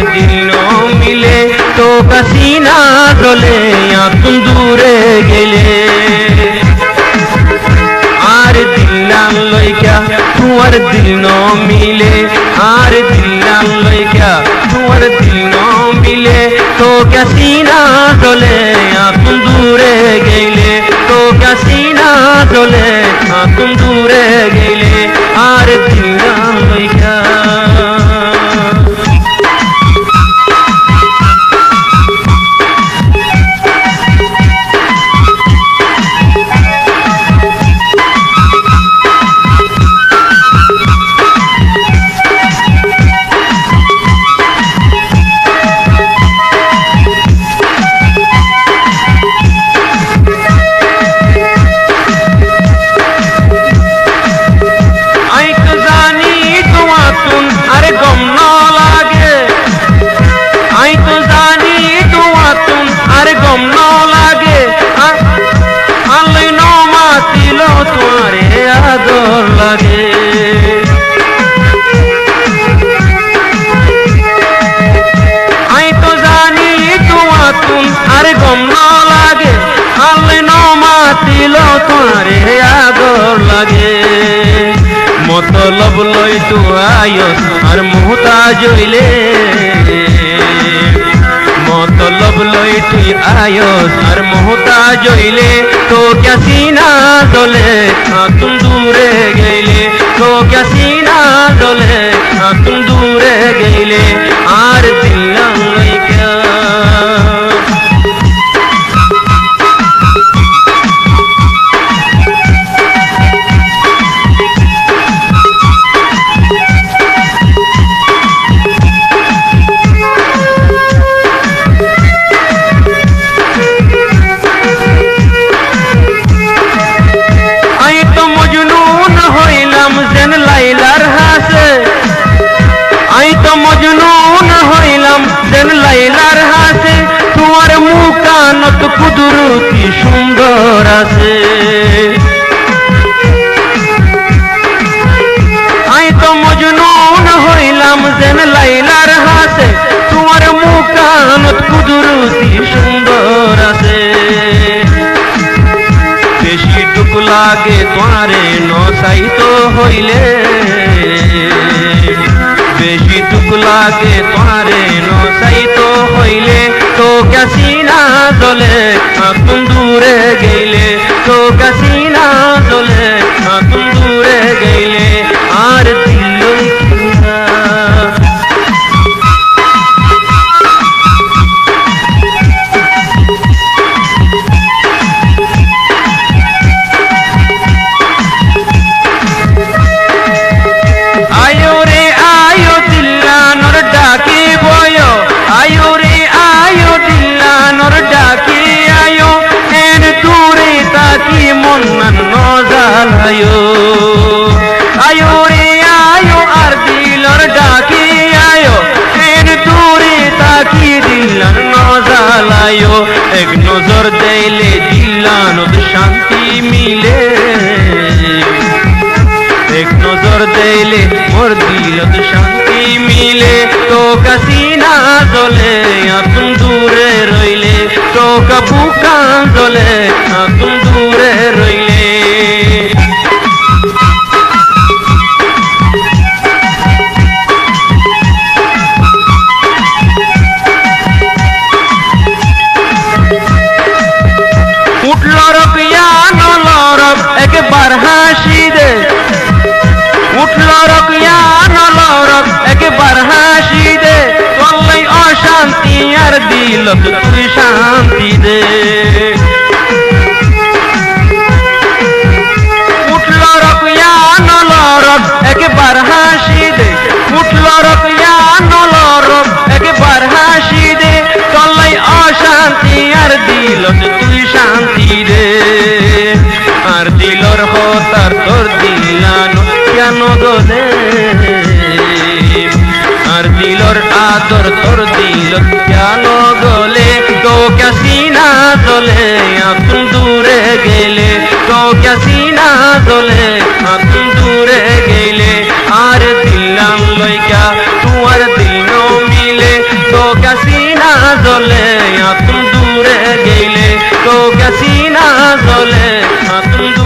दिल मिले तो कसीना डोले या तुम दूरे गेले आर दिल लइका तुआर दिल न मिले आर दिल लइका तुआर दिल न मिले तो कसीना डोले या तुम दूरे गेले तो कसीना डोले या तुम दूरे गेले आर दिल लइका मतलब लई तू आयस और मोहताज हইলে मतलब लई तू आयस और मोहताज हইলে तो क्या सीना डोले तुम दूरे गेले तो क्या सीना डोले तुम दूरे गेले आर दिल लइका কুদরতি সুন্দর আছে আই তো মজনুন হইলাম যেন লাইলার হাতে তোমার মুখানত কুদরতি সুন্দর আছে বেশি টুক লাগে তোমারে নসাইতো হইলে বেশি টুক লাগে তোমারে নসাইতো হইলে तो क्या सीना डोले तुम दूरे गेले तो क्या सीना डोले तुम दूरे गेले आर दिल लइका आयो रे आयो दिल्ला नर डाके बोयो आयो रे आयो दिल्ला नर डाके आयो एन दूरे ताकि मन न जालायो आयो रे आयो आर दिलर डाके आयो एन दूरे ताकि दिल न जालायो एक नजर देले दिलानोद शांति मिले एक नजर देले मोर दिलत शांति मिले तो कसीना डोले तुम दूरे रइले तो कबुका डोले तुम दूरे रइले उठलो रबिया नलरब एक बार हासि दे उठलो रकिया नलरब एक बार हासि दे तोलाई अशांति আর দিলত তুই শান্তি দে উঠলো রকিয়া নলরব একবার হাসি দে উঠলো রকিয়া নলরব একবার হাসি দে তলাই অশান্তি আর দিলত তুই শান্তি দে আর দিলর হতার তোর দিলানো কেন গলে আর দিলর আদর তোর দিল কেন গলে তো क्या सीना डोले तुम दूरे गेले तो क्या सीना डोले तुम दूरे गेले आर दिल लइका तुआर दिल न मिले সিনা জলে আতুম দূরে গেলে তো কে সিনা জলে আতুম